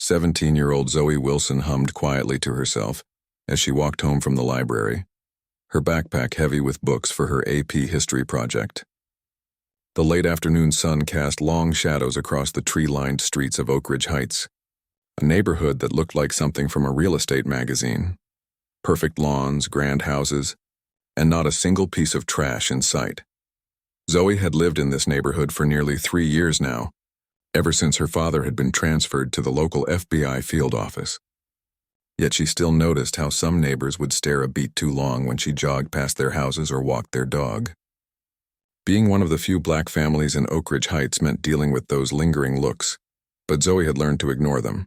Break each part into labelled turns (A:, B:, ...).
A: 17-year-old Zoe Wilson hummed quietly to herself as she walked home from the library, her backpack heavy with books for her AP history project. The late afternoon sun cast long shadows across the tree-lined streets of Oak Ridge Heights, a neighborhood that looked like something from a real estate magazine. Perfect lawns, grand houses, and not a single piece of trash in sight. Zoe had lived in this neighborhood for nearly 3 years now, ever since her father had been transferred to the local FBI field office. Yet she still noticed how some neighbors would stare a beat too long when she jogged past their houses or walked their dog. Being one of the few black families in Oak Ridge Heights meant dealing with those lingering looks, but Zoe had learned to ignore them.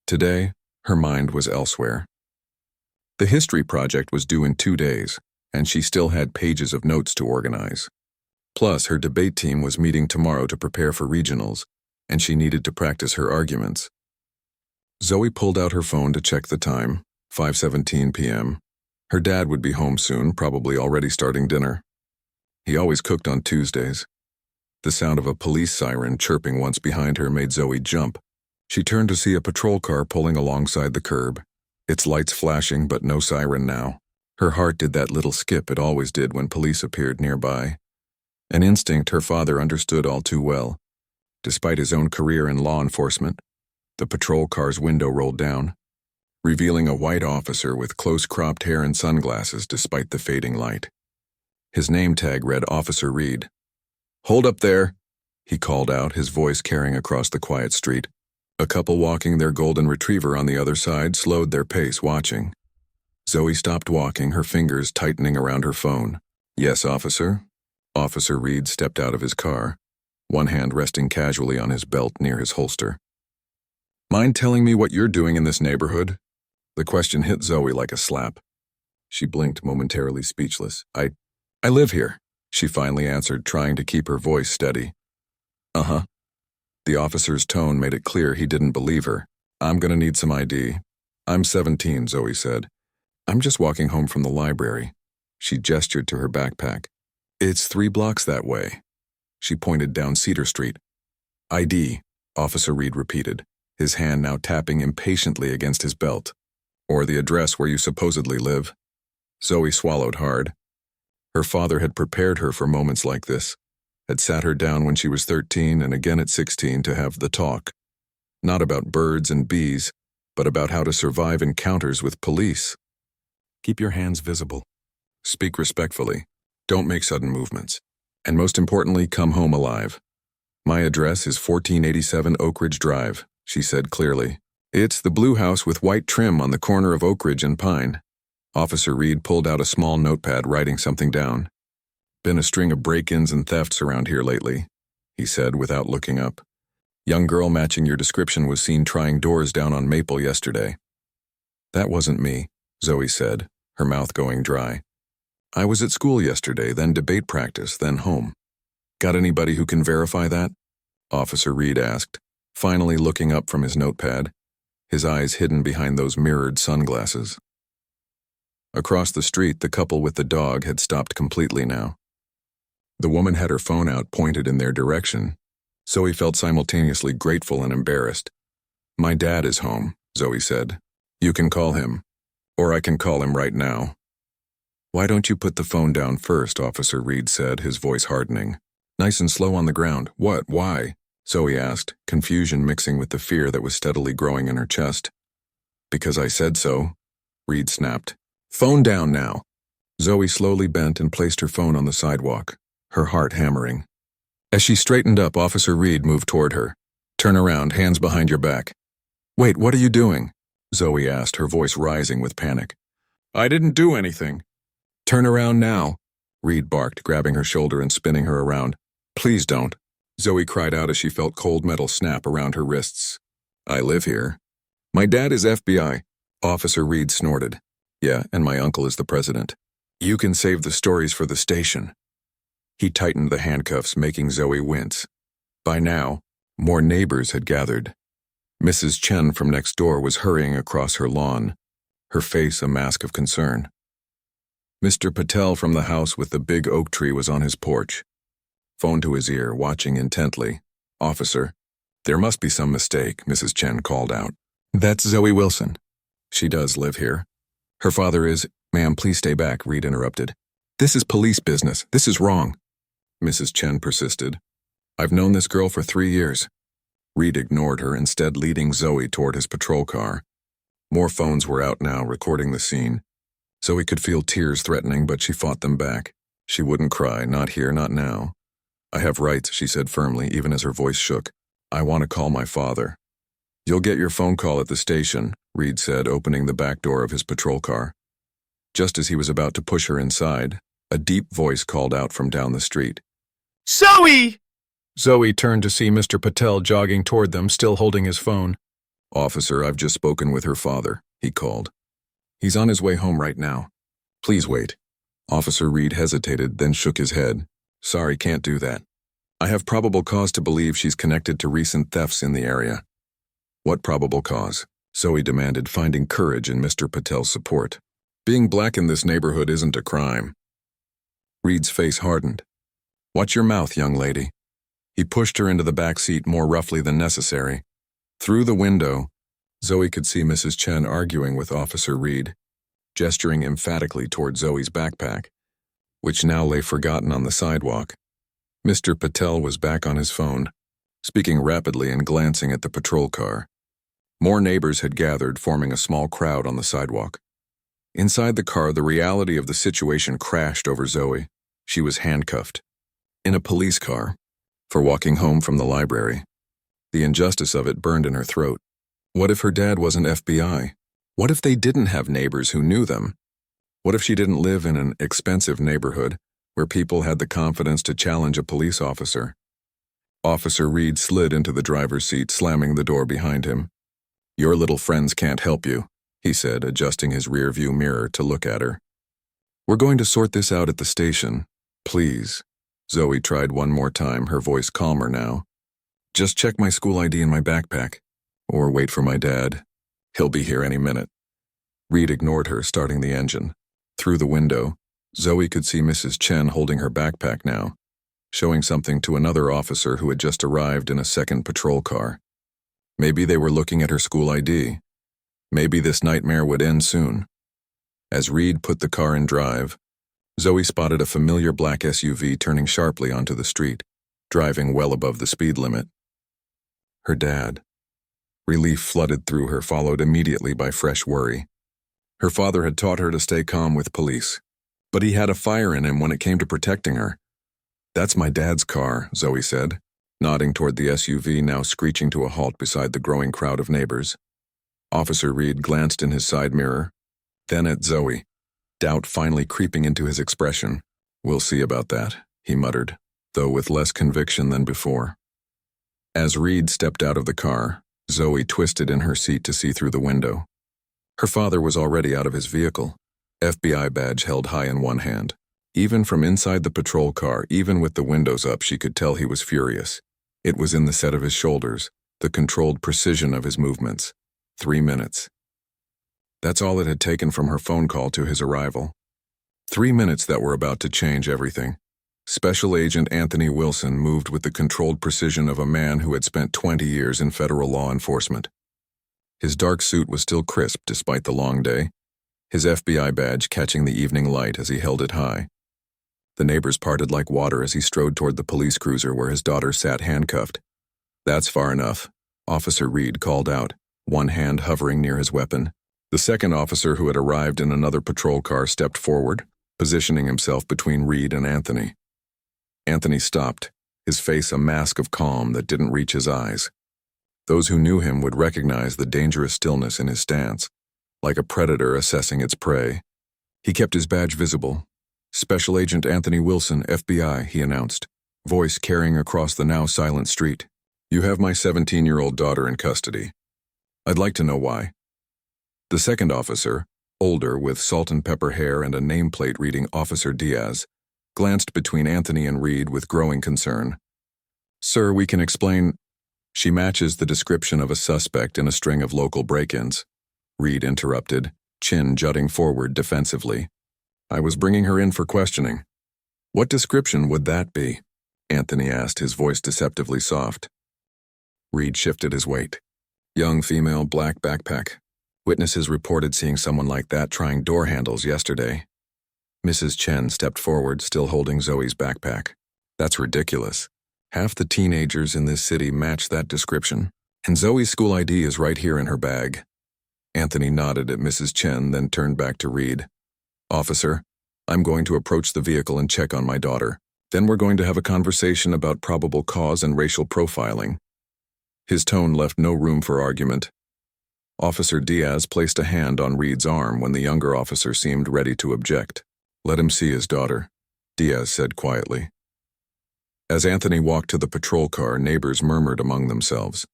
A: Today, her mind was elsewhere. The history project was due in 2 days, and she still had pages of notes to organize. Plus, her debate team was meeting tomorrow to prepare for regionals, and she needed to practice her arguments. Zoe pulled out her phone to check the time, 5:17 p.m. Her dad would be home soon, probably already starting dinner. He always cooked on Tuesdays. The sound of a police siren chirping once behind her made Zoe jump. She turned to see a patrol car pulling alongside the curb, its lights flashing but no siren now. Her heart did that little skip it always did when police appeared nearby. An instinct her father understood all too well. Despite his own career in law enforcement, the patrol car's window rolled down, revealing a white officer with close-cropped hair and sunglasses despite the fading light. His name tag read Officer Reed. "Hold up there," he called out, his voice carrying across the quiet street. A couple walking their golden retriever on the other side slowed their pace, watching. Zoe stopped walking, her fingers tightening around her phone. "Yes, officer." Officer Reed stepped out of his car, one hand resting casually on his belt near his holster. "Mind telling me what you're doing in this neighborhood?" The question hit Zoe like a slap. She blinked, momentarily speechless. I live here," she finally answered, trying to keep her voice steady. "Uh-huh." The officer's tone made it clear he didn't believe her. "I'm gonna need some ID." "I'm 17, Zoe said. "I'm just walking home from the library." She gestured to her backpack. "It's 3 blocks that way." She pointed down Cedar Street. "ID," Officer Reed repeated, his hand now tapping impatiently against his belt. "Or the address where you supposedly live." Zoe swallowed hard. Her father had prepared her for moments like this, had sat her down when she was 13 and again at 16 to have the talk. Not about birds and bees, but about how to survive encounters with police. "Keep your hands visible. Speak respectfully. Don't make sudden movements. And most importantly, come home alive. My address is 1487 Oak Ridge Drive," she said clearly. "It's the blue house with white trim on the corner of Oak Ridge and Pine." Officer Reed pulled out a small notepad, writing something down. "Been a string of break-ins and thefts around here lately," he said without looking up. "Young girl matching your description was seen trying doors down on Maple yesterday." "That wasn't me," Zoe said, her mouth going dry. "I was at school yesterday, then debate practice, then home." "Got anybody who can verify that?" Officer Reed asked, finally looking up from his notepad, his eyes hidden behind those mirrored sunglasses. Across the street, the couple with the dog had stopped completely now. The woman had her phone out, pointed in their direction. Zoe felt simultaneously grateful and embarrassed. "My dad is home," Zoe said. "You can call him. Or I can call him right now." "Why don't you put the phone down first?" Officer Reed said, his voice hardening. "Nice and slow on the ground." "What? Why?" Zoe asked, confusion mixing with the fear that was steadily growing in her chest. "Because I said so," Reed snapped. "Phone down now." Zoe slowly bent and placed her phone on the sidewalk, her heart hammering. As she straightened up, Officer Reed moved toward her. "Turn around, hands behind your back." "Wait, what are you doing?" Zoe asked, her voice rising with panic. "I didn't do anything." "Turn around now," Reed barked, grabbing her shoulder and spinning her around. "Please don't," Zoe cried out as she felt cold metal snap around her wrists. "I live here." "My dad is FBI," Officer Reed snorted. "Yeah, and my uncle is the president. You can save the stories for the station." He tightened the handcuffs, making Zoe wince. By now, more neighbors had gathered. Mrs. Chen from next door was hurrying across her lawn, her face a mask of concern. Mr. Patel from the house with the big oak tree was on his porch, phone to his ear, watching intently. "Officer, there must be some mistake," Mrs. Chen called out. That's Zoe Wilson. She does live here. Her father is— Ma'am, please stay back, Reed interrupted. This is police business. This is wrong. Mrs. Chen persisted. I've known this girl for 3 years. Reed ignored her, instead leading Zoe toward his patrol car. More phones were out now, recording the scene. Zoe could feel tears threatening, but she fought them back. She wouldn't cry, not here, not now. I have rights, she said firmly, even as her voice shook. I want to call my father. You'll get your phone call at the station, Reed said, opening the back door of his patrol car. Just as he was about to push her inside, a deep voice called out from down the street.
B: Zoe!
A: Zoe turned to see Mr. Patel jogging toward them, still holding his phone. Officer, I've just spoken with her father, he called. He's on his way home right now. Please wait. Officer Reed hesitated, then shook his head. Sorry, can't do that. I have probable cause to believe she's connected to recent thefts in the area. What probable cause? Zoe demanded, finding courage in Mr. Patel's support. Being black in this neighborhood isn't a crime. Reed's face hardened. Watch your mouth, young lady. He pushed her into the back seat more roughly than necessary. Through the window, Zoe could see Mrs. Chen arguing with Officer Reed, gesturing emphatically toward Zoe's backpack, which now lay forgotten on the sidewalk. Mr. Patel was back on his phone, speaking rapidly and glancing at the patrol car. More neighbors had gathered, forming a small crowd on the sidewalk. Inside the car, the reality of the situation crashed over Zoe. She was handcuffed. In a police car, for walking home from the library. The injustice of it burned in her throat. What if her dad wasn't FBI? What if they didn't have neighbors who knew them? What if she didn't live in an expensive neighborhood where people had the confidence to challenge a police officer? Officer Reed slid into the driver's seat, slamming the door behind him. Your little friends can't help you, he said, adjusting his rearview mirror to look at her. We're going to sort this out at the station. Please. Zoe tried one more time, her voice calmer now. Just check my school ID in my backpack. Or wait for my dad. He'll be here any minute. Reed ignored her, starting the engine. Through the window, Zoe could see Mrs. Chen holding her backpack now, showing something to another officer who had just arrived in a second patrol car. Maybe they were looking at her school ID. Maybe this nightmare would end soon. As Reed put the car in drive, Zoe spotted a familiar black SUV turning sharply onto the street, driving well above the speed limit. Her dad. Relief flooded through her, followed immediately by fresh worry. Her father had taught her to stay calm with police, but he had a fire in him when it came to protecting her. That's my dad's car, Zoe said, nodding toward the SUV now screeching to a halt beside the growing crowd of neighbors. Officer Reed glanced in his side mirror, then at Zoe, doubt finally creeping into his expression. We'll see about that, he muttered, though with less conviction than before. As Reed stepped out of the car, Zoe twisted in her seat to see through the window. Her father was already out of his vehicle, FBI badge held high in one hand. Even from inside the patrol car, even with the windows up, she could tell he was furious. It was in the set of his shoulders, the controlled precision of his movements. 3 minutes. That's all it had taken from her phone call to his arrival. 3 minutes that were about to change everything. Special Agent Anthony Wilson moved with the controlled precision of a man who had spent 20 years in federal law enforcement. His dark suit was still crisp despite the long day, his FBI badge catching the evening light as he held it high. The neighbors parted like water as he strode toward the police cruiser where his daughter sat handcuffed. That's far enough, Officer Reed called out, one hand hovering near his weapon. The second officer who had arrived in another patrol car stepped forward, positioning himself between Reed and Anthony. Anthony stopped, his face a mask of calm that didn't reach his eyes. Those who knew him would recognize the dangerous stillness in his stance, like a predator assessing its prey. He kept his badge visible. Special Agent Anthony Wilson, FBI, he announced, voice carrying across the now silent street. You have my 17-year-old daughter in custody. I'd like to know why. The second officer, older with salt and pepper hair and a nameplate reading Officer Diaz, glanced between Anthony and Reed with growing concern. Sir, we can explain. She matches the description of a suspect in a string of local break-ins. Reed interrupted, chin jutting forward defensively. I was bringing her in for questioning. What description would that be? Anthony asked, his voice deceptively soft. Reed shifted his weight. Young female, black backpack. Witnesses reported seeing someone like that trying door handles yesterday. Mrs. Chen stepped forward, still holding Zoe's backpack. That's ridiculous. Half the teenagers in this city match that description. And Zoe's school ID is right here in her bag. Anthony nodded at Mrs. Chen, then turned back to Reed. Officer, I'm going to approach the vehicle and check on my daughter. Then we're going to have a conversation about probable cause and racial profiling. His tone left no room for argument. Officer Diaz placed a hand on Reed's arm when the younger officer seemed ready to object. Let him see his daughter, Diaz said quietly. As Anthony walked to the patrol car, neighbors murmured among themselves.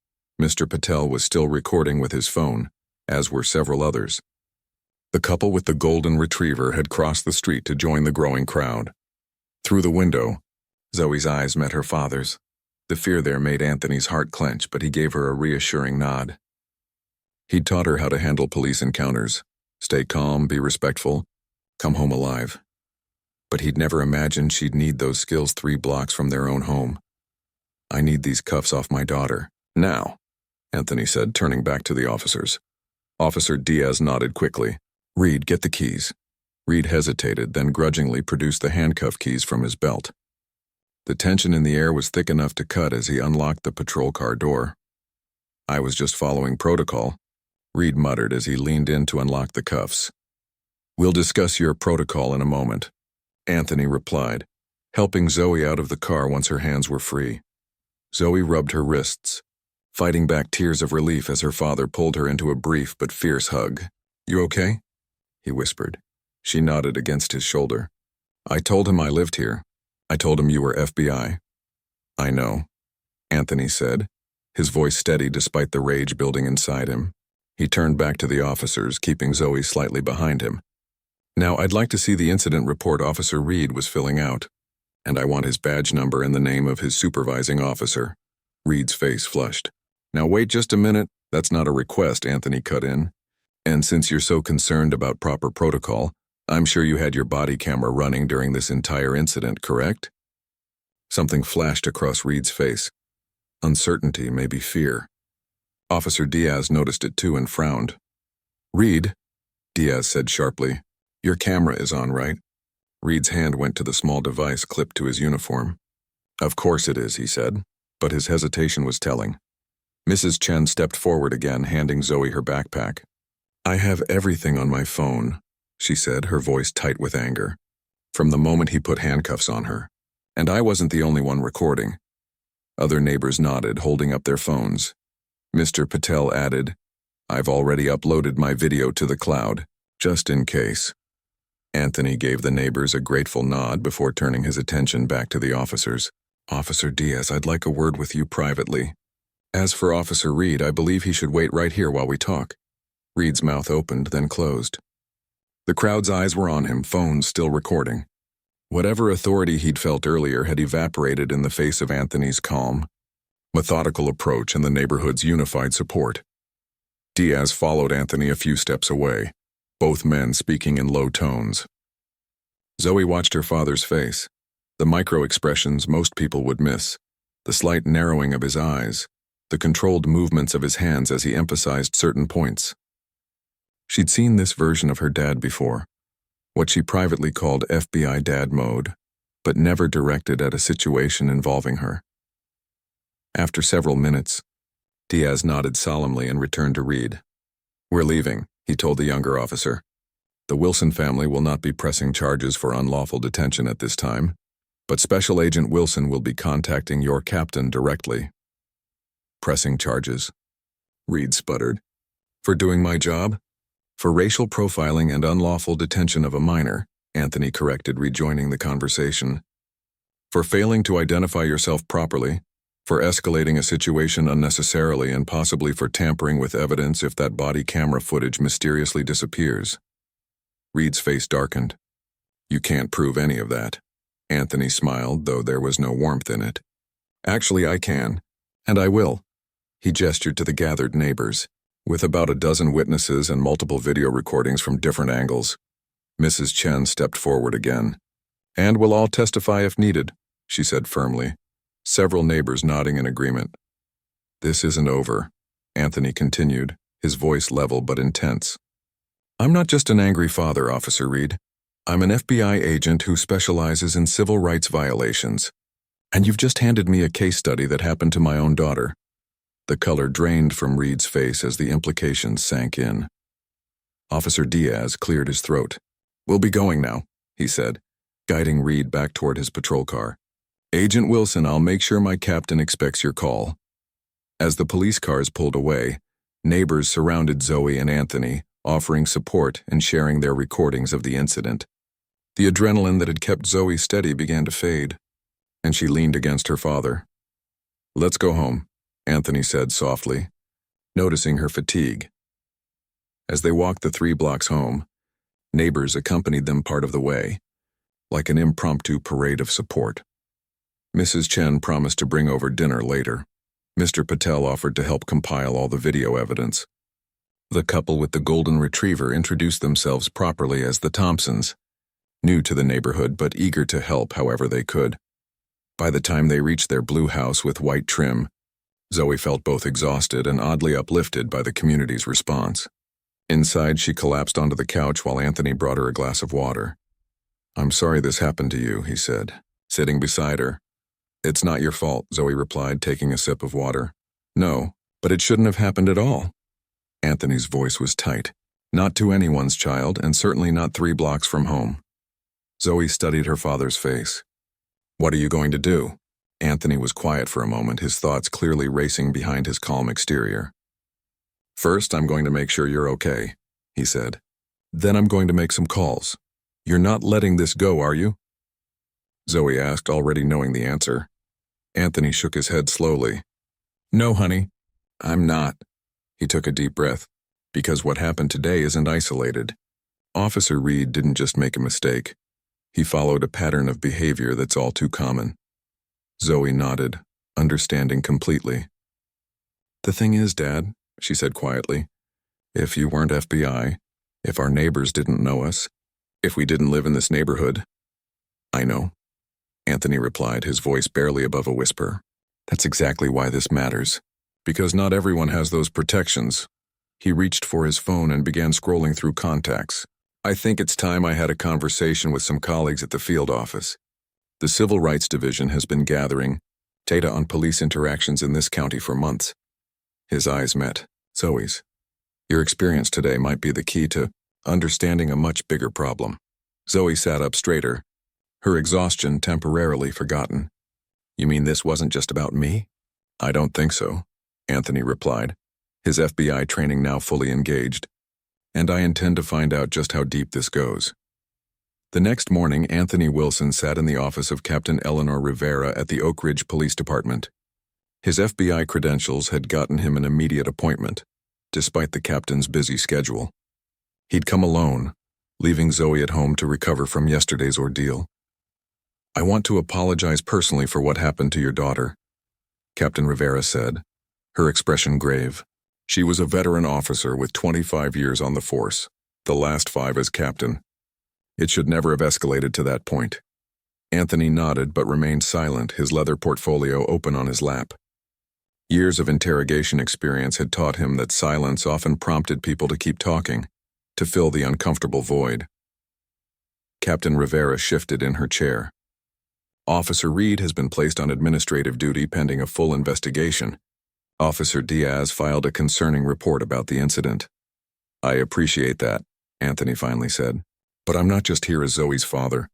A: Mr. Patel was still recording with his phone, as were several others. The couple with the golden retriever had crossed the street to join the growing crowd. Through the window, Zoe's eyes met her father's. The fear there made Anthony's heart clench, but he gave her a reassuring nod. He'd taught her how to handle police encounters. Stay calm, be respectful, come home alive. But he'd never imagined she'd need those skills 3 blocks from their own home. I need these cuffs off my daughter. Now, Anthony said, turning back to the officers. Officer Diaz nodded quickly. Reed, get the keys. Reed hesitated, then grudgingly produced the handcuff keys from his belt. The tension in the air was thick enough to cut as he unlocked the patrol car door. I was just following protocol, Reed muttered as he leaned in to unlock the cuffs. We'll discuss your protocol in a moment, Anthony replied, helping Zoe out of the car once her hands were free. Zoe rubbed her wrists, fighting back tears of relief as her father pulled her into a brief but fierce hug. You okay? He whispered. She nodded against his shoulder. I told him I lived here. I told him you were FBI. I know, Anthony said, his voice steady despite the rage building inside him. He turned back to the officers, keeping Zoe slightly behind him. Now I'd like to see the incident report Officer Reed was filling out, and I want his badge number and the name of his supervising officer. Reed's face flushed. Now wait just a minute, that's not a request, Anthony cut in. And since you're so concerned about proper protocol, I'm sure you had your body camera running during this entire incident, correct? Something flashed across Reed's face. Uncertainty, maybe fear. Officer Diaz noticed it too and frowned. Reed, Diaz said sharply, your camera is on, right? Reed's hand went to the small device clipped to his uniform. Of course it is, he said, but his hesitation was telling. Mrs. Chen stepped forward again, handing Zoe her backpack. I have everything on my phone, she said, her voice tight with anger, from the moment he put handcuffs on her. And I wasn't the only one recording. Other neighbors nodded, holding up their phones. Mr. Patel added, I've already uploaded my video to the cloud, just in case. Anthony gave the neighbors a grateful nod before turning his attention back to the officers. Officer Diaz, I'd like a word with you privately. As for Officer Reed, I believe he should wait right here while we talk. Reed's mouth opened, then closed. The crowd's eyes were on him, phones still recording. Whatever authority he'd felt earlier had evaporated in the face of Anthony's calm, methodical approach and the neighborhood's unified support. Diaz followed Anthony a few steps away, both men speaking in low tones. Zoe watched her father's face, the micro-expressions most people would miss, the slight narrowing of his eyes, the controlled movements of his hands as he emphasized certain points. She'd seen this version of her dad before, what she privately called FBI dad mode, but never directed at a situation involving her. After several minutes, Diaz nodded solemnly and returned to Reed. We're leaving, he told the younger officer. The Wilson family will not be pressing charges for unlawful detention at this time, but Special Agent Wilson will be contacting your captain directly. Pressing charges? Reed sputtered. For doing my job? For racial profiling and unlawful detention of a minor, Anthony corrected, rejoining the conversation. For failing to identify yourself properly, for escalating a situation unnecessarily, and possibly for tampering with evidence if that body camera footage mysteriously disappears. Reed's face darkened. You can't prove any of that. Anthony smiled, though there was no warmth in it. Actually, I can, and I will. He gestured to the gathered neighbors. With about a dozen witnesses and multiple video recordings from different angles, Mrs. Chen stepped forward again. And we'll all testify if needed, she said firmly, several neighbors nodding in agreement. This isn't over, Anthony continued, his voice level but intense. I'm not just an angry father, Officer Reed. I'm an FBI agent who specializes in civil rights violations. And you've just handed me a case study that happened to my own daughter. The color drained from Reed's face as the implications sank in. Officer Diaz cleared his throat. We'll be going now, he said, guiding Reed back toward his patrol car. Agent Wilson, I'll make sure my captain expects your call. As the police cars pulled away, neighbors surrounded Zoe and Anthony, offering support and sharing their recordings of the incident. The adrenaline that had kept Zoe steady began to fade, and she leaned against her father. Let's go home, Anthony said softly, noticing her fatigue. As they walked the 3 blocks home, neighbors accompanied them part of the way, like an impromptu parade of support. Mrs. Chen promised to bring over dinner later. Mr. Patel offered to help compile all the video evidence. The couple with the golden retriever introduced themselves properly as the Thompsons, new to the neighborhood but eager to help however they could. By the time they reached their blue house with white trim, Zoe felt both exhausted and oddly uplifted by the community's response. Inside, she collapsed onto the couch while Anthony brought her a glass of water. I'm sorry this happened to you, he said, sitting beside her. It's not your fault, Zoe replied, taking a sip of water. No, but it shouldn't have happened at all. Anthony's voice was tight. Not to anyone's child, and certainly not 3 blocks from home. Zoe studied her father's face. What are you going to do? Anthony was quiet for a moment, his thoughts clearly racing behind his calm exterior. First, I'm going to make sure you're okay, he said. Then I'm going to make some calls. You're not letting this go, are you? Zoe asked, already knowing the answer. Anthony shook his head slowly. No, honey, I'm not. He took a deep breath. Because what happened today isn't isolated. Officer Reed didn't just make a mistake. He followed a pattern of behavior that's all too common. Zoe nodded, understanding completely. The thing is, Dad, she said quietly, if you weren't FBI, if our neighbors didn't know us, if we didn't live in this neighborhood. I know, Anthony replied, his voice barely above a whisper. That's exactly why this matters. Because not everyone has those protections. He reached for his phone and began scrolling through contacts. I think it's time I had a conversation with some colleagues at the field office. The Civil Rights Division has been gathering data on police interactions in this county for months. His eyes met Zoe's. Your experience today might be the key to understanding a much bigger problem. Zoe sat up straighter, her exhaustion temporarily forgotten. You mean this wasn't just about me? I don't think so, Anthony replied, his FBI training now fully engaged. And I intend to find out just how deep this goes. The next morning, Anthony Wilson sat in the office of Captain Eleanor Rivera at the Oak Ridge Police Department. His FBI credentials had gotten him an immediate appointment, despite the captain's busy schedule. He'd come alone, leaving Zoe at home to recover from yesterday's ordeal. I want to apologize personally for what happened to your daughter, Captain Rivera said, her expression grave. She was a veteran officer with 25 years on the force, the last 5 as captain. It should never have escalated to that point. Anthony nodded but remained silent, his leather portfolio open on his lap. Years of interrogation experience had taught him that silence often prompted people to keep talking, to fill the uncomfortable void. Captain Rivera shifted in her chair. Officer Reed has been placed on administrative duty pending a full investigation. Officer Diaz filed a concerning report about the incident. I appreciate that, Anthony finally said. But I'm not just here as Zoe's father.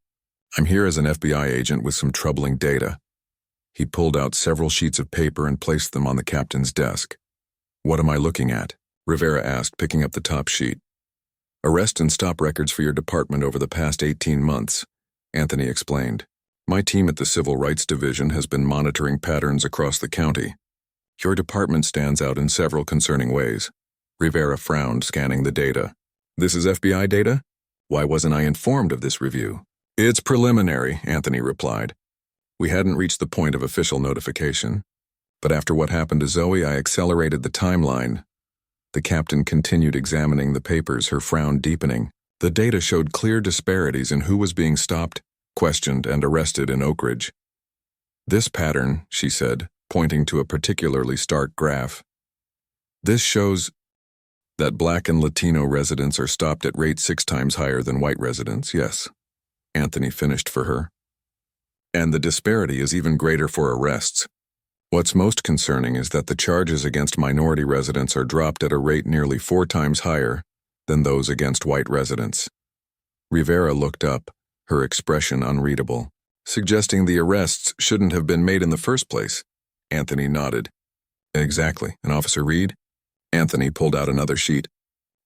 A: I'm here as an FBI agent with some troubling data. He pulled out several sheets of paper and placed them on the captain's desk. What am I looking at? Rivera asked, picking up the top sheet. Arrest and stop records for your department over the past 18 months, Anthony explained. My team at the Civil Rights Division has been monitoring patterns across the county. Your department stands out in several concerning ways. Rivera frowned, scanning the data. This is FBI data? Why wasn't I informed of this review? It's preliminary, Anthony replied. We hadn't reached the point of official notification. But after what happened to Zoe, I accelerated the timeline. The captain continued examining the papers, her frown deepening. The data showed clear disparities in who was being stopped, questioned, and arrested in Oak Ridge. This pattern, she said, pointing to a particularly stark graph. This shows that Black and Latino residents are stopped at rates 6 times higher than white residents, yes. Anthony finished for her. And the disparity is even greater for arrests. What's most concerning is that the charges against minority residents are dropped at a rate nearly 4 times higher than those against white residents. Rivera looked up, her expression unreadable, suggesting the arrests shouldn't have been made in the first place. Anthony nodded. Exactly. And Officer Reed? Anthony pulled out another sheet.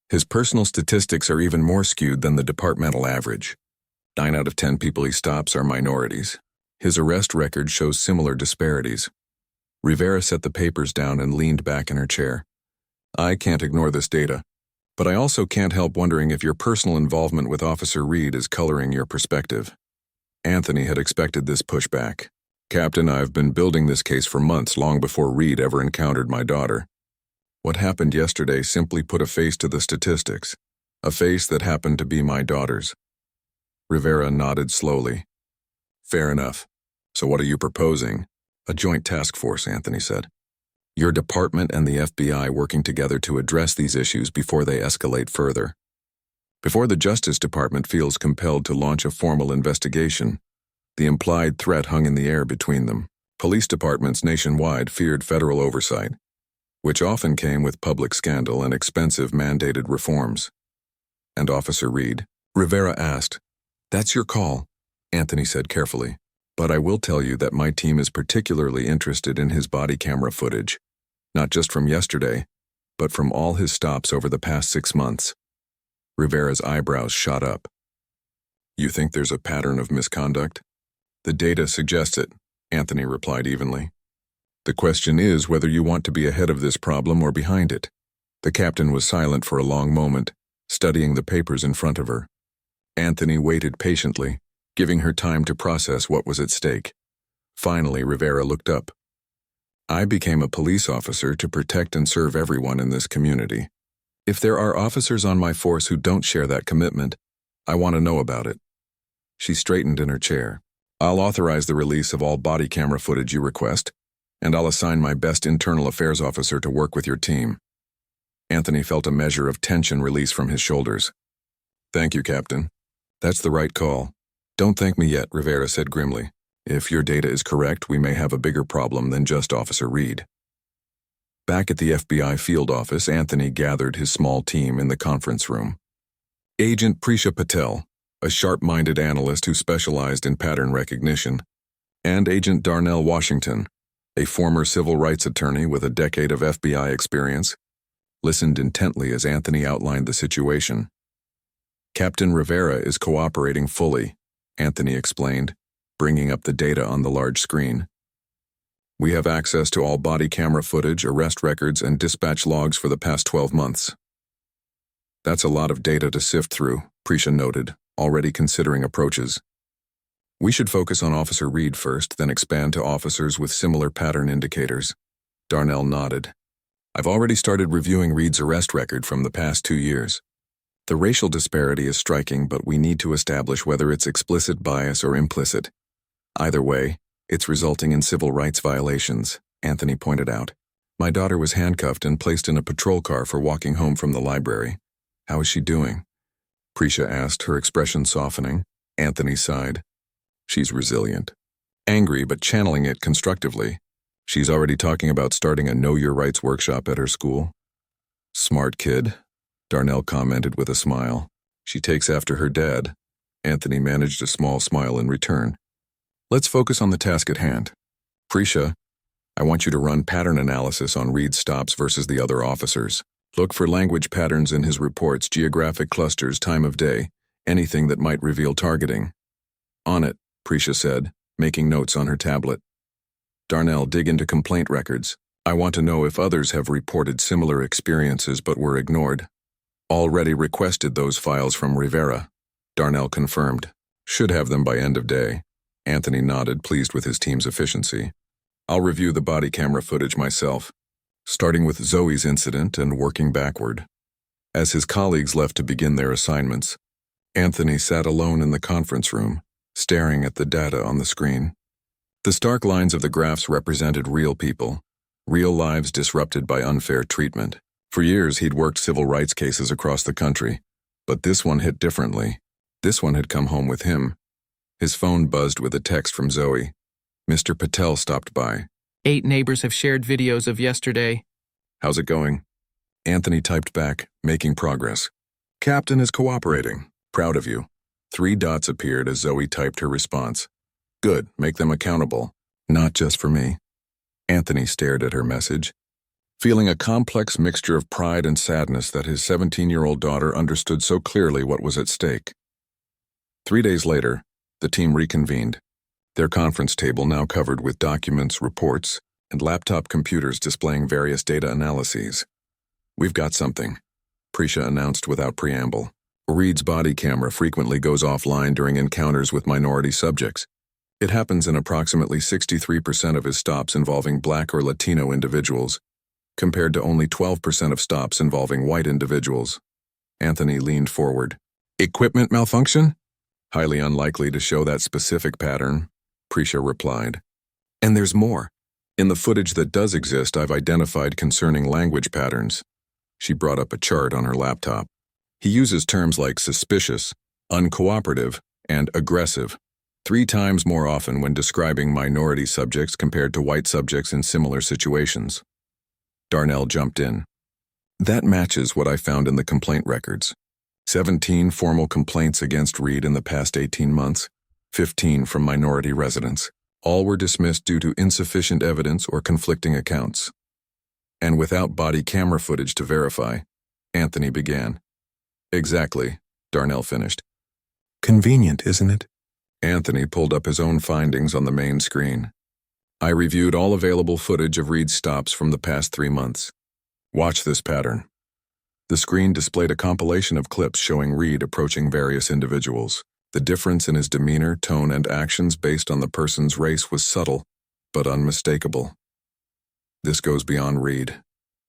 A: His personal statistics are even more skewed than the departmental average. 9 out of 10 people he stops are minorities. His arrest record shows similar disparities. Rivera set the papers down and leaned back in her chair. I can't ignore this data, but I also can't help wondering if your personal involvement with Officer Reed is coloring your perspective. Anthony had expected this pushback. Captain, I've been building this case for months, long before Reed ever encountered my daughter. What happened yesterday simply put a face to the statistics, a face that happened to be my daughter's. Rivera nodded slowly. Fair enough. So what are you proposing? A joint task force, Anthony said. Your department and the FBI working together to address these issues before they escalate further. Before the Justice Department feels compelled to launch a formal investigation, the implied threat hung in the air between them. Police departments nationwide feared federal oversight, which often came with public scandal and expensive mandated reforms. And Officer Reed? Rivera asked. That's your call, Anthony said carefully. But I will tell you that my team is particularly interested in his body camera footage, not just from yesterday, but from all his stops over the past 6 months. Rivera's eyebrows shot up. You think there's a pattern of misconduct? The data suggests it, Anthony replied evenly. The question is whether you want to be ahead of this problem or behind it. The captain was silent for a long moment, studying the papers in front of her. Anthony waited patiently, giving her time to process what was at stake. Finally, Rivera looked up. I became a police officer to protect and serve everyone in this community. If there are officers on my force who don't share that commitment, I want to know about it. She straightened in her chair. I'll authorize the release of all body camera footage you request, and I'll assign my best internal affairs officer to work with your team. Anthony felt a measure of tension release from his shoulders. Thank you, Captain. That's the right call. Don't thank me yet, Rivera said grimly. If your data is correct, we may have a bigger problem than just Officer Reed. Back at the FBI field office, Anthony gathered his small team in the conference room. Agent Prisha Patel, a sharp-minded analyst who specialized in pattern recognition, and Agent Darnell Washington, a former civil rights attorney with a decade of FBI experience, listened intently as Anthony outlined the situation. Captain Rivera is cooperating fully, Anthony explained, bringing up the data on the large screen. We have access to all body camera footage, arrest records, and dispatch logs for the past 12 months. That's a lot of data to sift through, Prisha noted, already considering approaches. We should focus on Officer Reed first, then expand to officers with similar pattern indicators. Darnell nodded. I've already started reviewing Reed's arrest record from the past 2 years. The racial disparity is striking, but we need to establish whether it's explicit bias or implicit. Either way, it's resulting in civil rights violations, Anthony pointed out. My daughter was handcuffed and placed in a patrol car for walking home from the library. How is she doing? Prisha asked, her expression softening. Anthony sighed. She's resilient. Angry, but channeling it constructively. She's already talking about starting a Know Your Rights workshop at her school. Smart kid, Darnell commented with a smile. She takes after her dad. Anthony managed a small smile in return. Let's focus on the task at hand. Prisha, I want you to run pattern analysis on Reed's stops versus the other officers. Look for language patterns in his reports, geographic clusters, time of day, anything that might reveal targeting. On it, Prisha said, making notes on her tablet. Darnell, dig into complaint records. I want to know if others have reported similar experiences but were ignored. Already requested those files from Rivera, Darnell confirmed. Should have them by end of day. Anthony nodded, pleased with his team's efficiency. I'll review the body camera footage myself, starting with Zoe's incident and working backward. As his colleagues left to begin their assignments, Anthony sat alone in the conference room, staring at the data on the screen. The stark lines of the graphs represented real people, real lives disrupted by unfair treatment. For years, he'd worked civil rights cases across the country, but this one hit differently. This one had come home with him. His phone buzzed with a text from Zoe. Mr. Patel stopped by.
B: 8 neighbors have shared videos of yesterday.
A: How's it going? Anthony typed back, making progress. Captain is cooperating. Proud of you. 3 dots appeared as Zoe typed her response. Good, make them accountable. Not just for me. Anthony stared at her message, feeling a complex mixture of pride and sadness that his 17-year-old daughter understood so clearly what was at stake. 3 days later, the team reconvened, their conference table now covered with documents, reports, and laptop computers displaying various data analyses. We've got something, Prisha announced without preamble. Reed's body camera frequently goes offline during encounters with minority subjects. It happens in approximately 63% of his stops involving Black or Latino individuals, compared to only 12% of stops involving white individuals. Anthony leaned forward. Equipment malfunction? Highly unlikely to show that specific pattern, Prisha replied. And there's more. In the footage that does exist, I've identified concerning language patterns. She brought up a chart on her laptop. He uses terms like suspicious, uncooperative, and aggressive 3 times more often when describing minority subjects compared to white subjects in similar situations. Darnell jumped in. That matches what I found in the complaint records. 17 formal complaints against Reed in the past 18 months, 15 from minority residents. All were dismissed due to insufficient evidence or conflicting accounts. And without body camera footage to verify, Anthony began. Exactly, Darnell finished. Convenient, isn't it? Anthony pulled up his own findings on the main screen. I reviewed all available footage of Reed's stops from the past 3 months. Watch this pattern. The screen displayed a compilation of clips showing Reed approaching various individuals. The difference in his demeanor, tone, and actions based on the person's race was subtle, but unmistakable. This goes beyond Reed,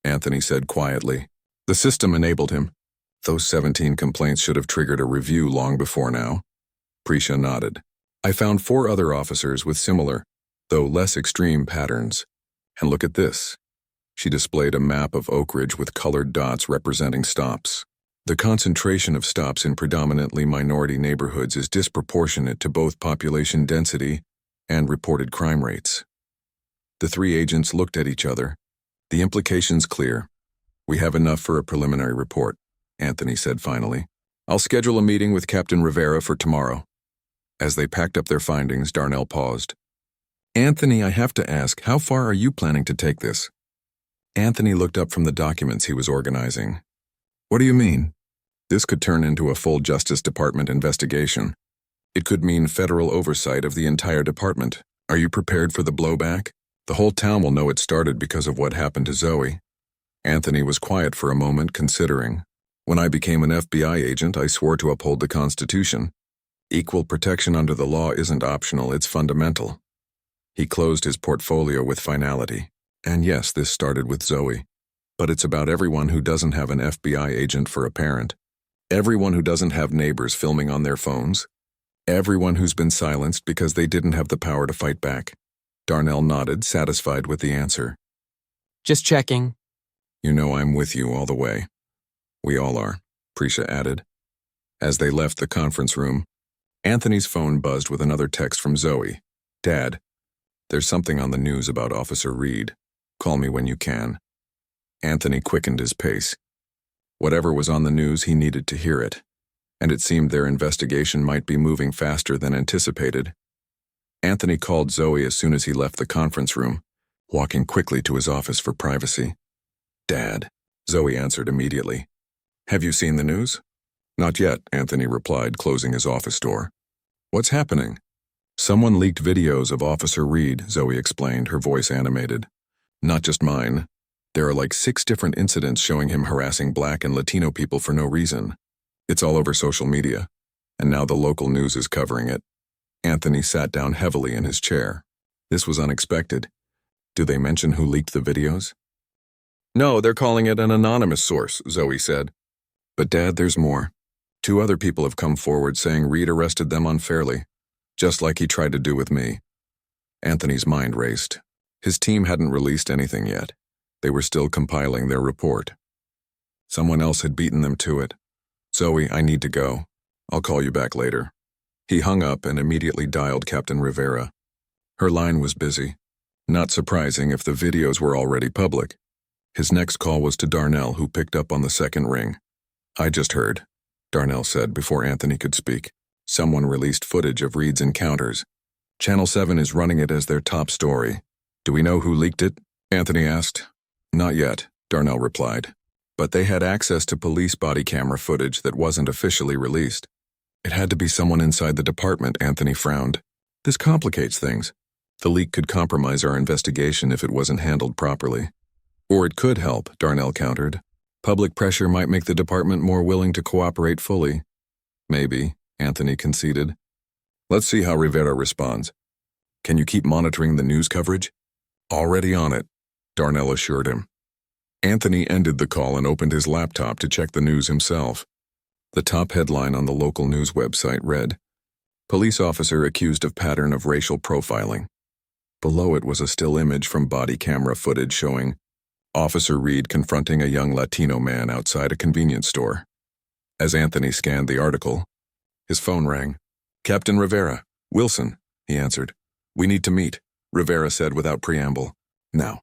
A: Anthony said quietly. The system enabled him. Those 17 complaints should have triggered a review long before now. Prisha nodded. I found 4 other officers with similar, though less extreme, patterns. And look at this. She displayed a map of Oak Ridge with colored dots representing stops. The concentration of stops in predominantly minority neighborhoods is disproportionate to both population density and reported crime rates. The 3 agents looked at each other. The implication's clear. We have enough for a preliminary report, Anthony said finally. I'll schedule a meeting with Captain Rivera for tomorrow. As they packed up their findings, Darnell paused. Anthony, I have to ask, how far are you planning to take this? Anthony looked up from the documents he was organizing. What do you mean? This could turn into a full Justice Department investigation. It could mean federal oversight of the entire department. Are you prepared for the blowback? The whole town will know it started because of what happened to Zoe. Anthony was quiet for a moment, considering. When I became an FBI agent, I swore to uphold the Constitution. Equal protection under the law isn't optional, it's fundamental. He closed his portfolio with finality. And yes, this started with Zoe. But it's about everyone who doesn't have an FBI agent for a parent. Everyone who doesn't have neighbors filming on their phones. Everyone who's been silenced because they didn't have the power to fight back. Darnell nodded, satisfied with the answer.
B: Just checking.
A: You know I'm with you all the way. We all are, Prisha added. As they left the conference room, Anthony's phone buzzed with another text from Zoe. Dad, there's something on the news about Officer Reed. Call me when you can. Anthony quickened his pace. Whatever was on the news, he needed to hear it, and it seemed their investigation might be moving faster than anticipated. Anthony called Zoe as soon as he left the conference room, walking quickly to his office for privacy. Dad, Zoe answered immediately. Have you seen the news? Not yet, Anthony replied, closing his office door. What's happening? Someone leaked videos of Officer Reed, Zoe explained, her voice animated. Not just mine. There are like 6 different incidents showing him harassing Black and Latino people for no reason. It's all over social media, and now the local news is covering it. Anthony sat down heavily in his chair. This was unexpected. Do they mention who leaked the videos? No, they're calling it an anonymous source, Zoe said. But Dad, there's more. 2 other people have come forward saying Reed arrested them unfairly, just like he tried to do with me. Anthony's mind raced. His team hadn't released anything yet. They were still compiling their report. Someone else had beaten them to it. Zoe, I need to go. I'll call you back later. He hung up and immediately dialed Captain Rivera. Her line was busy. Not surprising if the videos were already public. His next call was to Darnell, who picked up on the second ring. I just heard, Darnell said before Anthony could speak. Someone released footage of Reed's encounters. Channel 7 is running it as their top story. Do we know who leaked it? Anthony asked. Not yet, Darnell replied. But they had access to police body camera footage that wasn't officially released. It had to be someone inside the department, Anthony frowned. This complicates things. The leak could compromise our investigation if it wasn't handled properly. Or it could help, Darnell countered. Public pressure might make the department more willing to cooperate fully. Maybe, Anthony conceded. Let's see how Rivera responds. Can you keep monitoring the news coverage? Already on it, Darnell assured him. Anthony ended the call and opened his laptop to check the news himself. The top headline on the local news website read, Police officer accused of pattern of racial profiling. Below it was a still image from body camera footage showing Officer Reed confronting a young Latino man outside a convenience store. As Anthony scanned the article, his phone rang. Captain Rivera, Wilson, he answered. We need to meet, Rivera said without preamble. Now.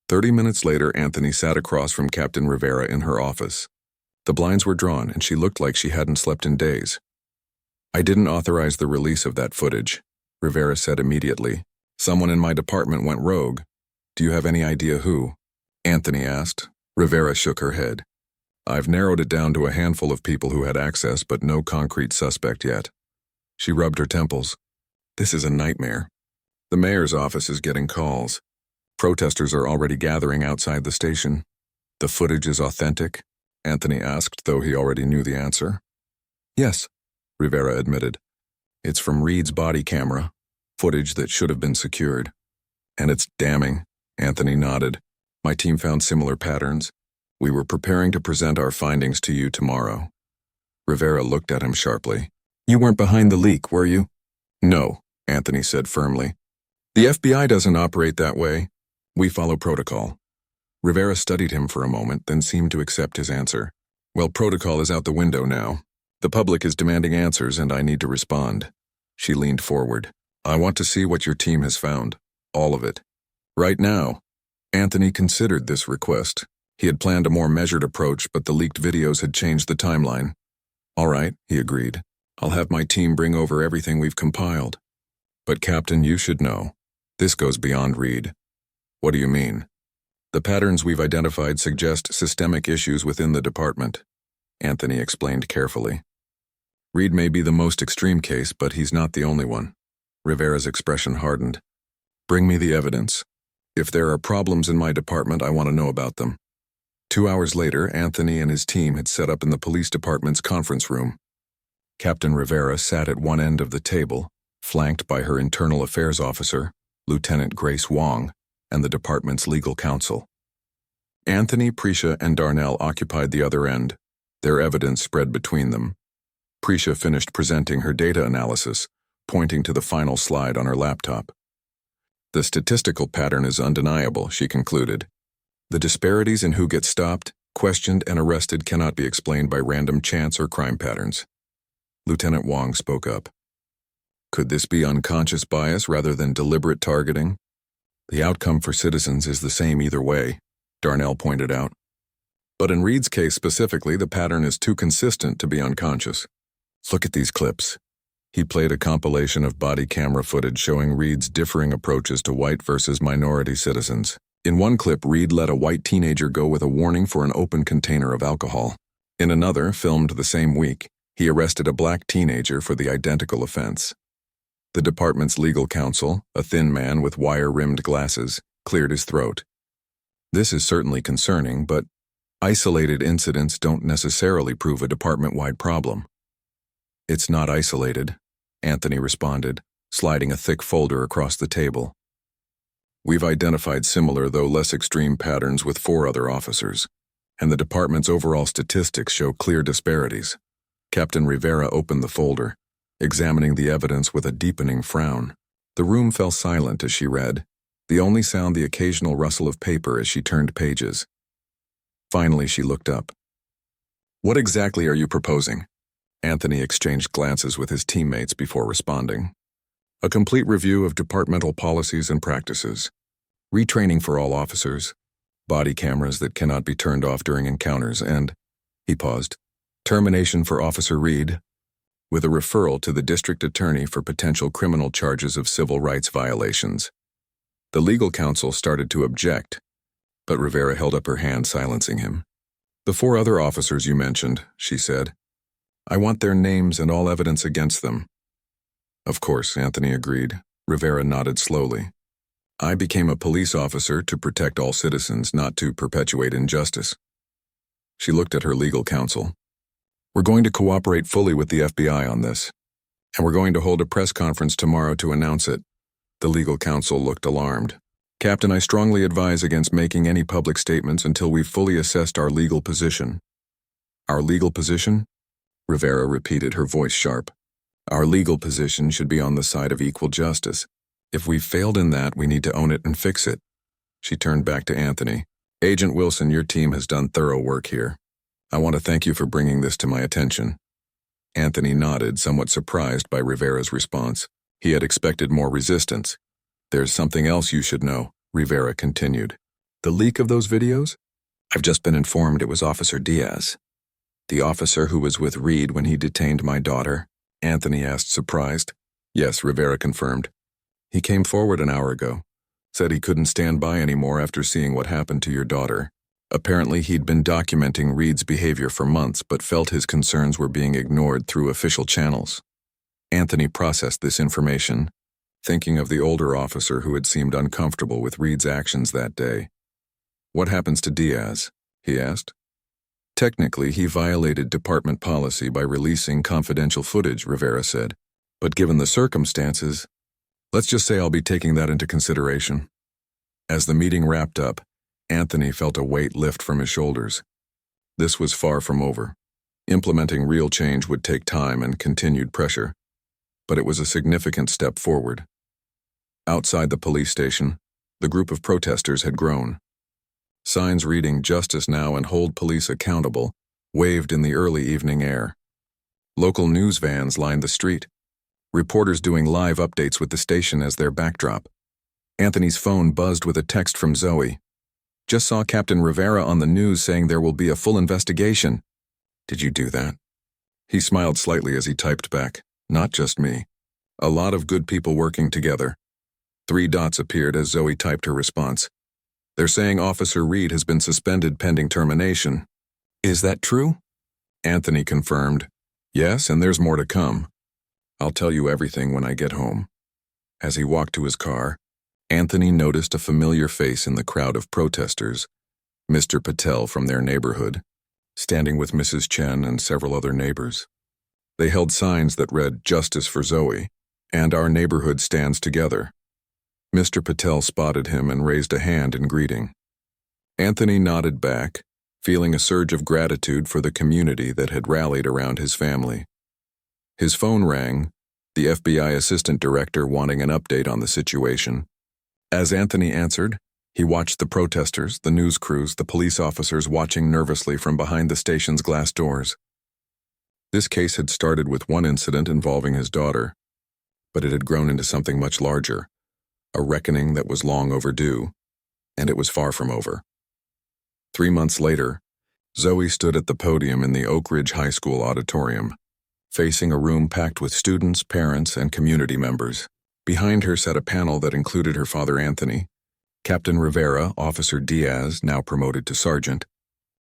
A: 30 minutes later, Anthony sat across from Captain Rivera in her office. The blinds were drawn, and she looked like she hadn't slept in days. I didn't authorize the release of that footage, Rivera said immediately. Someone in my department went rogue. Do you have any idea who? Anthony asked. Rivera shook her head. I've narrowed it down to a handful of people who had access, but no concrete suspect yet. She rubbed her temples. This is a nightmare. The mayor's office is getting calls. Protesters are already gathering outside the station. The footage is authentic? Anthony asked, though he already knew the answer. Yes, Rivera admitted. It's from Reed's body camera, footage that should have been secured. And it's damning, Anthony nodded. My team found similar patterns. We were preparing to present our findings to you tomorrow. Rivera looked at him sharply. You weren't behind the leak, were you? No, Anthony said firmly. The FBI doesn't operate that way. We follow protocol. Rivera studied him for a moment, then seemed to accept his answer. Well, protocol is out the window now. The public is demanding answers, and I need to respond. She leaned forward. I want to see what your team has found. All of it. Right now. Anthony considered this request. He had planned a more measured approach, but the leaked videos had changed the timeline. All right, he agreed. I'll have my team bring over everything we've compiled. But Captain, you should know. This goes beyond Reed. What do you mean? The patterns we've identified suggest systemic issues within the department, Anthony explained carefully. Reed may be the most extreme case, but he's not the only one. Rivera's expression hardened. Bring me the evidence. If there are problems in my department, I want to know about them. 2 hours later, Anthony and his team had set up in the police department's conference room. Captain Rivera sat at one end of the table, flanked by her internal affairs officer, Lieutenant Grace Wong, and the department's legal counsel. Anthony, Prisha, and Darnell occupied the other end. Their evidence spread between them. Prisha finished presenting her data analysis, pointing to the final slide on her laptop. The statistical pattern is undeniable, she concluded. The disparities in who gets stopped, questioned, and arrested cannot be explained by random chance or crime patterns. Lieutenant Wong spoke up. Could this be unconscious bias rather than deliberate targeting? The outcome for citizens is the same either way, Darnell pointed out. But in Reed's case specifically, the pattern is too consistent to be unconscious. Look at these clips. He played a compilation of body camera footage showing Reed's differing approaches to white versus minority citizens. In one clip, Reed let a white teenager go with a warning for an open container of alcohol. In another, filmed the same week, he arrested a black teenager for the identical offense. The department's legal counsel, a thin man with wire-rimmed glasses, cleared his throat. This is certainly concerning, but isolated incidents don't necessarily prove a department-wide problem. It's not isolated, Anthony responded, sliding a thick folder across the table. We've identified similar, though less extreme patterns with 4 other officers, and the department's overall statistics show clear disparities. Captain Rivera opened the folder, examining the evidence with a deepening frown. The room fell silent as she read, the only sound the occasional rustle of paper as she turned pages. Finally, she looked up. "What exactly are you proposing?" Anthony exchanged glances with his teammates before responding. "A complete review of departmental policies and practices. Retraining for all officers. Body cameras that cannot be turned off during encounters and," he paused, "termination for Officer Reed, with a referral to the district attorney for potential criminal charges of civil rights violations." The legal counsel started to object, but Rivera held up her hand, silencing him. "The 4 other officers you mentioned," she said. "I want their names and all evidence against them." "Of course," Anthony agreed. Rivera nodded slowly. "I became a police officer to protect all citizens, not to perpetuate injustice." She looked at her legal counsel. "We're going to cooperate fully with the FBI on this, and we're going to hold a press conference tomorrow to announce it." The legal counsel looked alarmed. "Captain, I strongly advise against making any public statements until we've fully assessed our legal position." "Our legal position?" Rivera repeated, her voice sharp. "Our legal position should be on the side of equal justice. If we've failed in that, we need to own it and fix it." She turned back to Anthony. "Agent Wilson, your team has done thorough work here. I want to thank you for bringing this to my attention." Anthony nodded, somewhat surprised by Rivera's response. He had expected more resistance. "There's something else you should know," Rivera continued. "The leak of those videos? I've just been informed it was Officer Diaz. The officer who was with Reed when he detained my daughter?" Anthony asked, surprised. "Yes," Rivera confirmed. "He came forward an hour ago. Said he couldn't stand by anymore after seeing what happened to your daughter. Apparently he'd been documenting Reed's behavior for months, but felt his concerns were being ignored through official channels." Anthony processed this information, thinking of the older officer who had seemed uncomfortable with Reed's actions that day. "What happens to Diaz?" he asked. "Technically, he violated department policy by releasing confidential footage," Rivera said. "But given the circumstances, let's just say I'll be taking that into consideration." As the meeting wrapped up, Anthony felt a weight lift from his shoulders. This was far from over. Implementing real change would take time and continued pressure, but it was a significant step forward. Outside the police station, the group of protesters had grown. Signs reading "Justice Now" and "Hold Police Accountable" waved in the early evening air. Local news vans lined the street, reporters doing live updates with the station as their backdrop. Anthony's phone buzzed with a text from Zoe. "Just saw Captain Rivera on the news saying there will be a full investigation." "Did you do that?" He smiled slightly as he typed back, "Not just me. A lot of good people working together." 3 dots appeared as Zoe typed her response. "They're saying Officer Reed has been suspended pending termination." "Is that true?" Anthony confirmed. "Yes, and there's more to come. I'll tell you everything when I get home." As he walked to his car, Anthony noticed a familiar face in the crowd of protesters, Mr. Patel from their neighborhood, standing with Mrs. Chen and several other neighbors. They held signs that read "Justice for Zoe" and "Our neighborhood stands together." Mr. Patel spotted him and raised a hand in greeting. Anthony nodded back, feeling a surge of gratitude for the community that had rallied around his family. His phone rang, the FBI assistant director wanting an update on the situation. As Anthony answered, he watched the protesters, the news crews, the police officers watching nervously from behind the station's glass doors. This case had started with one incident involving his daughter, but it had grown into something much larger, a reckoning that was long overdue, and it was far from over. 3 months later, Zoe stood at the podium in the Oak Ridge High School auditorium, facing a room packed with students, parents, and community members. Behind her sat a panel that included her father Anthony, Captain Rivera, Officer Diaz, now promoted to sergeant,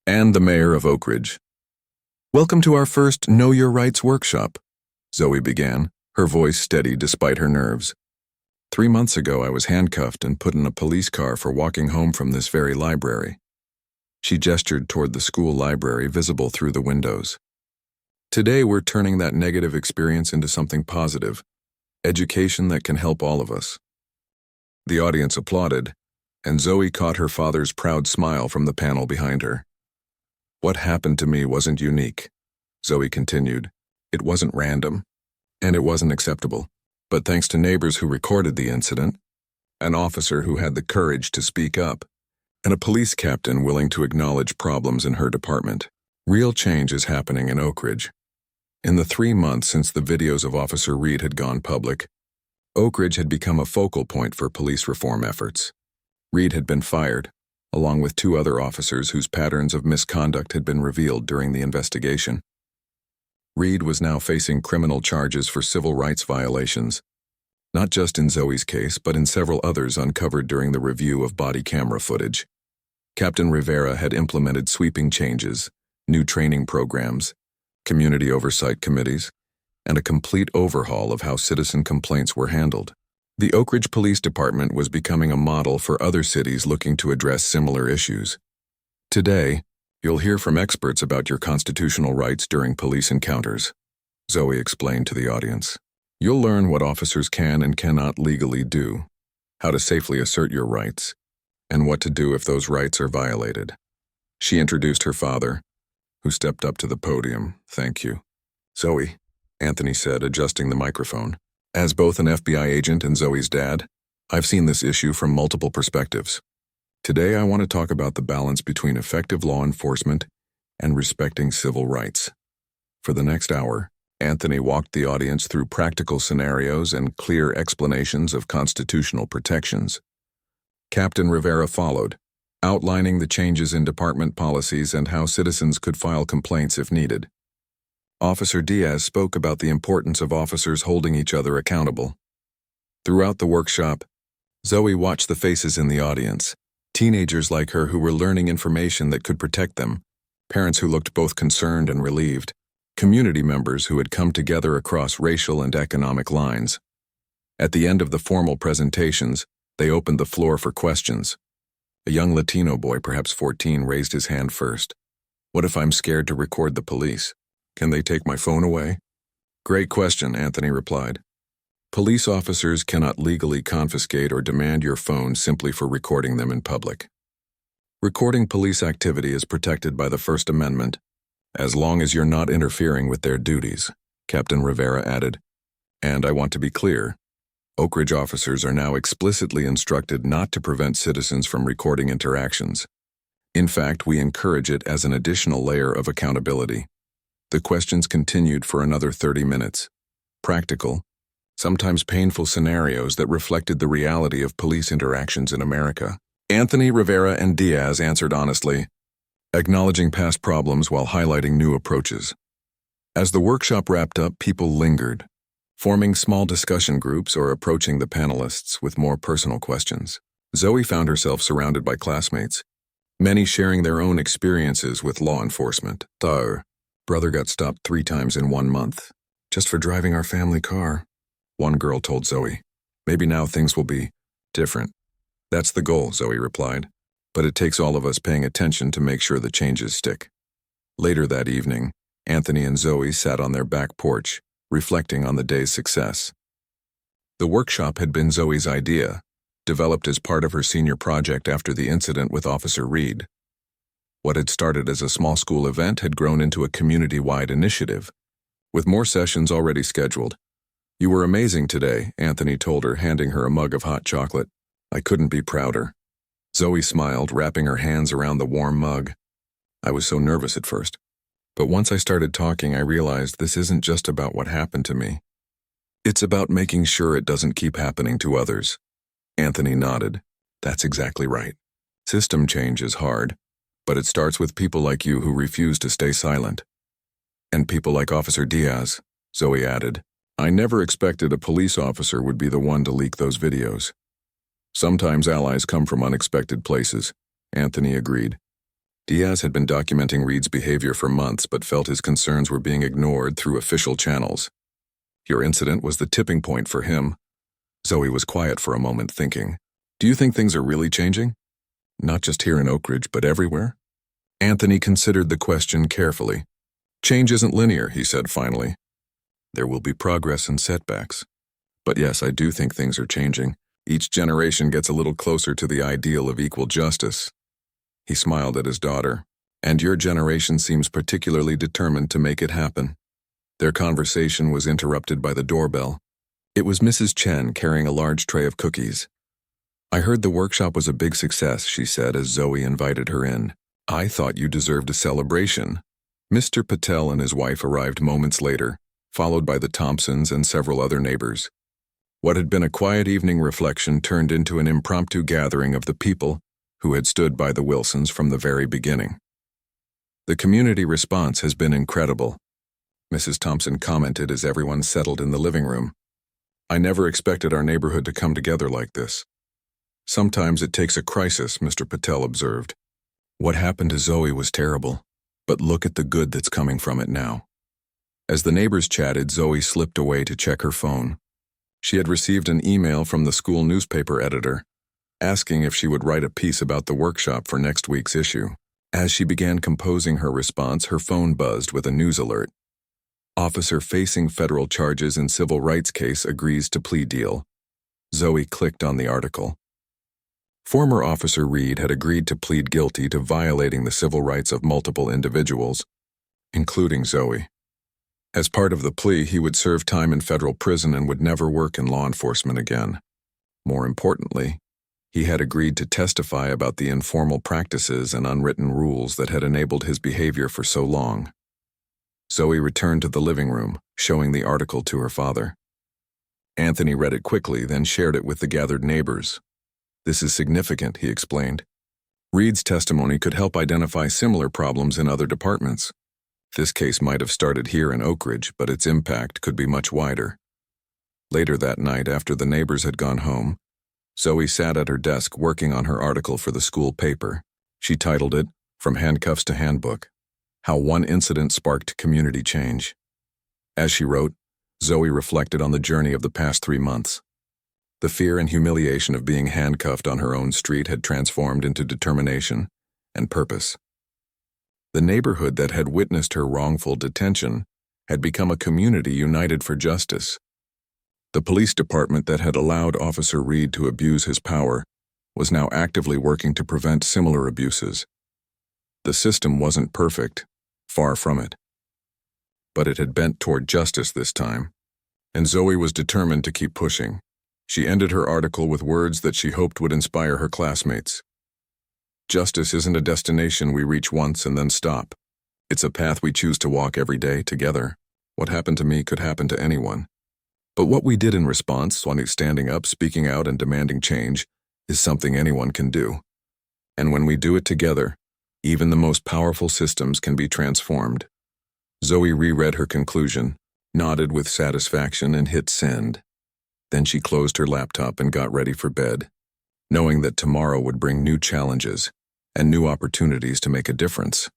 A: and the mayor of Oak Ridge. "Welcome to our first Know Your Rights workshop," Zoe began, her voice steady despite her nerves. 3 months ago, I was handcuffed and put in a police car for walking home from this very library. She gestured toward the school library visible through the windows. Today, we're turning that negative experience into something positive, education that can help all of us. The audience applauded, and Zoe caught her father's proud smile from the panel behind her. "What happened to me wasn't unique," Zoe continued. "It wasn't random, and it wasn't acceptable. But thanks to neighbors who recorded the incident, an officer who had the courage to speak up, and a police captain willing to acknowledge problems in her department. Real change is happening in Oak Ridge. In the 3 months since the videos of Officer Reed had gone public, Oak Ridge had become a focal point for police reform efforts. Reed had been fired, along with 2 other officers whose patterns of misconduct had been revealed during the investigation. Reed was now facing criminal charges for civil rights violations, not just in Zoe's case, but in several others uncovered during the review of body camera footage. Captain Rivera had implemented sweeping changes, new training programs, community oversight committees, and a complete overhaul of how citizen complaints were handled. The Oak Ridge Police Department was becoming a model for other cities looking to address similar issues. Today, you'll hear from experts about your constitutional rights during police encounters, Zoe explained to the audience. You'll learn what officers can and cannot legally do, how to safely assert your rights, and what to do if those rights are violated. She introduced her father, who stepped up to the podium. Thank you. Zoe, Anthony said, adjusting the microphone. As both an FBI agent and Zoe's dad, I've seen this issue from multiple perspectives. Today I want to talk about the balance between effective law enforcement and respecting civil rights. For the next hour, Anthony walked the audience through practical scenarios and clear explanations of constitutional protections. Captain Rivera followed, outlining the changes in department policies and how citizens could file complaints if needed. Officer Diaz spoke about the importance of officers holding each other accountable. Throughout the workshop, Zoe watched the faces in the audience, teenagers like her who were learning information that could protect them, parents who looked both concerned and relieved, community members who had come together across racial and economic lines. At the end of the formal presentations, they opened the floor for questions. A young Latino boy, perhaps 14, raised his hand first. What if I'm scared to record the police? Can they take my phone away? Great question, Anthony replied. Police officers cannot legally confiscate or demand your phone simply for recording them in public. Recording police activity is protected by the First Amendment, as long as you're not interfering with their duties, Captain Rivera added. And I want to be clear, Oak Ridge officers are now explicitly instructed not to prevent citizens from recording interactions. In fact, we encourage it as an additional layer of accountability. The questions continued for another 30 minutes. Practical, sometimes painful scenarios that reflected the reality of police interactions in America. Anthony, Rivera, and Diaz answered honestly, acknowledging past problems while highlighting new approaches. As the workshop wrapped up, people lingered, forming small discussion groups or approaching the panelists with more personal questions. Zoe found herself surrounded by classmates, many sharing their own experiences with law enforcement. Brother got stopped 3 times in 1 month, just for driving our family car, one girl told Zoe. Maybe now things will be different. That's the goal, Zoe replied, but it takes all of us paying attention to make sure the changes stick. Later that evening, Anthony and Zoe sat on their back porch, reflecting on the day's success. The workshop had been Zoe's idea, developed as part of her senior project after the incident with Officer Reed. What had started as a small school event had grown into a community-wide initiative, with more sessions already scheduled. You were amazing today, Anthony told her, handing her a mug of hot chocolate. I couldn't be prouder. Zoe smiled, wrapping her hands around the warm mug. I was so nervous at first. But once I started talking, I realized this isn't just about what happened to me. It's about making sure it doesn't keep happening to others. Anthony nodded. That's exactly right. System change is hard, but it starts with people like you who refuse to stay silent. And people like Officer Diaz, Zoe added. I never expected a police officer would be the one to leak those videos. Sometimes allies come from unexpected places, Anthony agreed. Diaz had been documenting Reed's behavior for months but felt his concerns were being ignored through official channels. Your incident was the tipping point for him. Zoe was quiet for a moment, thinking, do you think things are really changing? Not just here in Oak Ridge, but everywhere? Anthony considered the question carefully. Change isn't linear, he said finally. There will be progress and setbacks. But yes, I do think things are changing. Each generation gets a little closer to the ideal of equal justice. He smiled at his daughter. And your generation seems particularly determined to make it happen. Their conversation was interrupted by the doorbell. It was Mrs. Chen carrying a large tray of cookies. I heard the workshop was a big success, she said as Zoe invited her in. I thought you deserved a celebration. Mr. Patel and his wife arrived moments later, followed by the Thompsons and several other neighbors. What had been a quiet evening reflection turned into an impromptu gathering of the people who had stood by the Wilsons from the very beginning. The community response has been incredible, Mrs. Thompson commented as everyone settled in the living room. I never expected our neighborhood to come together like this. Sometimes it takes a crisis, Mr. Patel observed. What happened to Zoe was terrible, but look at the good that's coming from it now. As the neighbors chatted, Zoe slipped away to check her phone. She had received an email from the school newspaper editor, asking if she would write a piece about the workshop for next week's issue. As she began composing her response, her phone buzzed with a news alert. Officer facing federal charges in civil rights case agrees to plea deal. Zoe clicked on the article. Former Officer Reed had agreed to plead guilty to violating the civil rights of multiple individuals, including Zoe. As part of the plea, he would serve time in federal prison and would never work in law enforcement again. More importantly, he had agreed to testify about the informal practices and unwritten rules that had enabled his behavior for so long. Zoe returned to the living room, showing the article to her father. Anthony read it quickly, then shared it with the gathered neighbors. This is significant, he explained. Reed's testimony could help identify similar problems in other departments. This case might have started here in Oak Ridge, but its impact could be much wider. Later that night, after the neighbors had gone home, Zoe sat at her desk working on her article for the school paper. She titled it, From Handcuffs to Handbook: How One Incident Sparked Community Change. As she wrote, Zoe reflected on the journey of the past 3 months. The fear and humiliation of being handcuffed on her own street had transformed into determination and purpose. The neighborhood that had witnessed her wrongful detention had become a community united for justice. The police department that had allowed Officer Reed to abuse his power was now actively working to prevent similar abuses. The system wasn't perfect, far from it. But it had bent toward justice this time, and Zoe was determined to keep pushing. She ended her article with words that she hoped would inspire her classmates. Justice isn't a destination we reach once and then stop. It's a path we choose to walk every day together. What happened to me could happen to anyone. But what we did in response, standing up, speaking out, and demanding change, is something anyone can do. And when we do it together, even the most powerful systems can be transformed. Zoe reread her conclusion, nodded with satisfaction, and hit send. Then she closed her laptop and got ready for bed, knowing that tomorrow would bring new challenges and new opportunities to make a difference.